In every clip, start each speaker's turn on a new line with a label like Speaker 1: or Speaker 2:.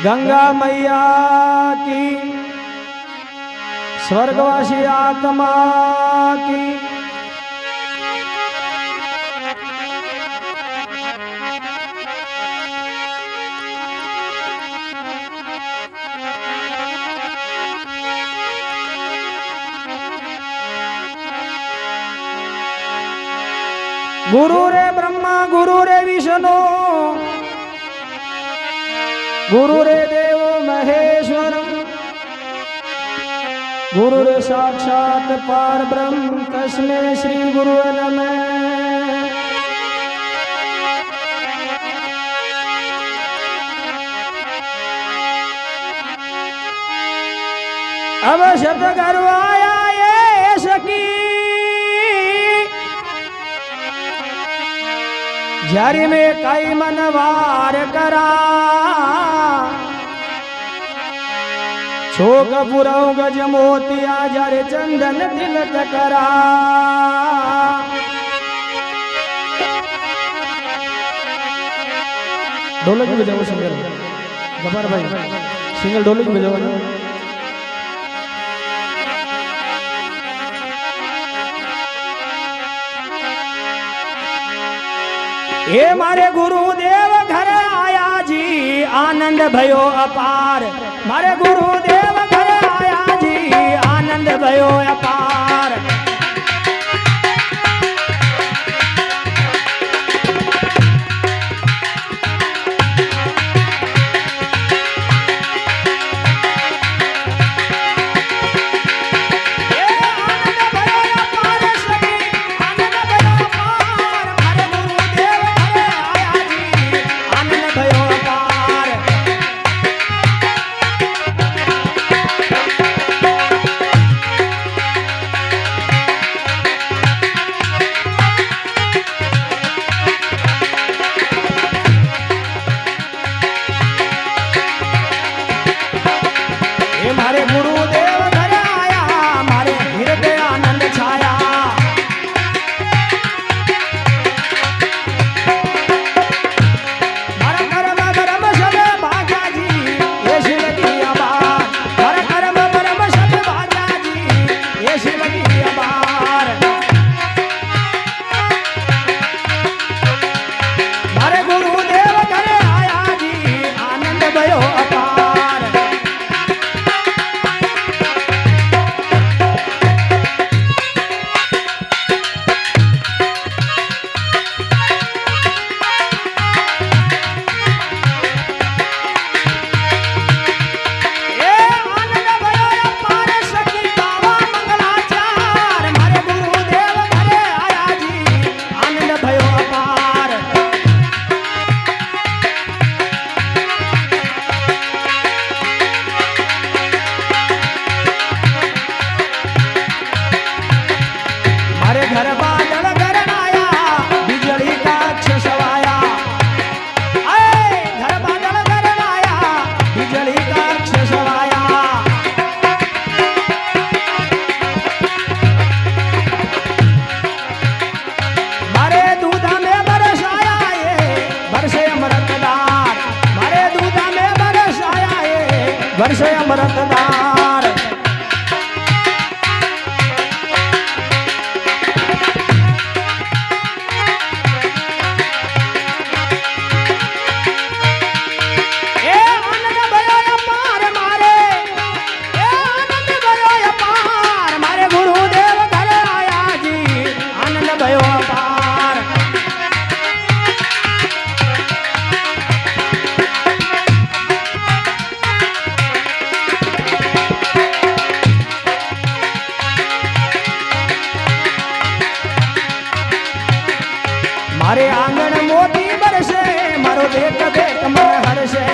Speaker 1: गंगा मैया की, स्वर्गवासी आत्मा की, गुरु रे ब्रह्मा गुरु रे विष्णु गुरु रे देव महेश्वर गुरु रे साक्षात पार ब्रह्म तस्मै श्री गुरु नमः। अब शब्द करवाया ये सकी जारी में कई मनवार करा छोक पुराव गज मोतिया जारे चंदन तिलक करा। ढोलक भी बजाओ सिंगल गबर भाई, सिंगल ढोलक बजाओ ना। ये मारे गुरुदेव घर आया जी आनंद भयो अपार, मारे गुरुदेव घर आया जी आनंद भयो अपार। वर्ष अमृतदार मारे आंगण मोती बरसे मारो देख देख मन हर्षे।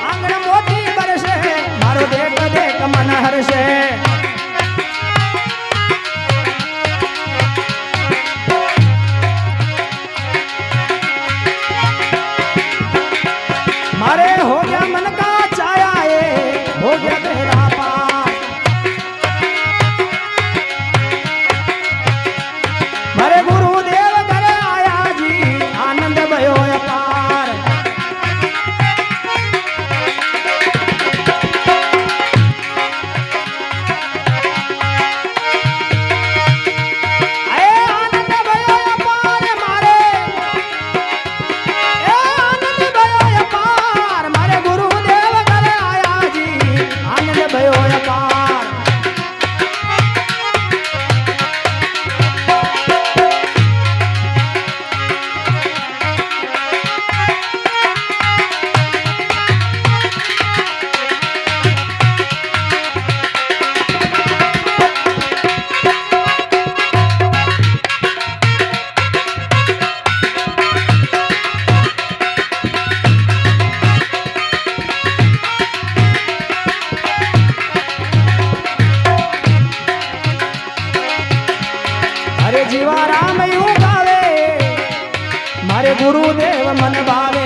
Speaker 1: आंगण मोती बरसे मारो देख देख मन हर्षे। मारे हो गया मन का चाया हो गया तेरा पार। अरे जीवा राम यूं गावे मारे गुरुदेव मन भावे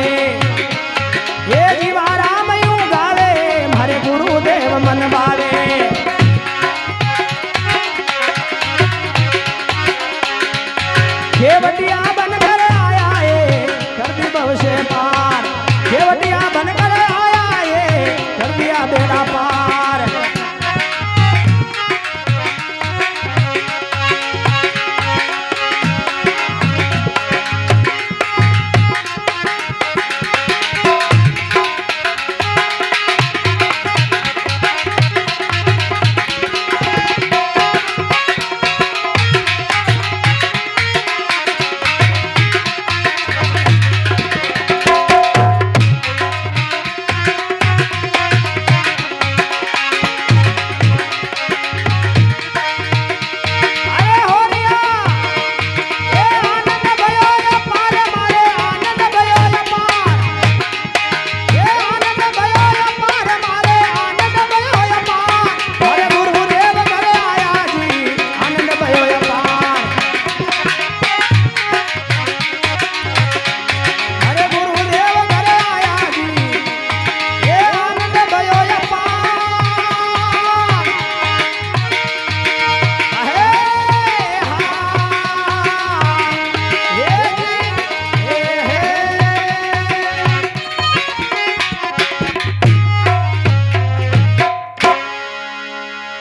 Speaker 1: ये जीवा राम यूं गावे मारे गुरुदेव मन भावे केवटिया बनकर आया है कर दी भवसे पार केवटिया बनकर आया है कर दिया बेड़ा पार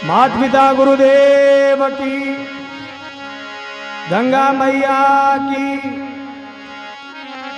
Speaker 1: मात पिता गुरुदेव की, गंगा मैया की।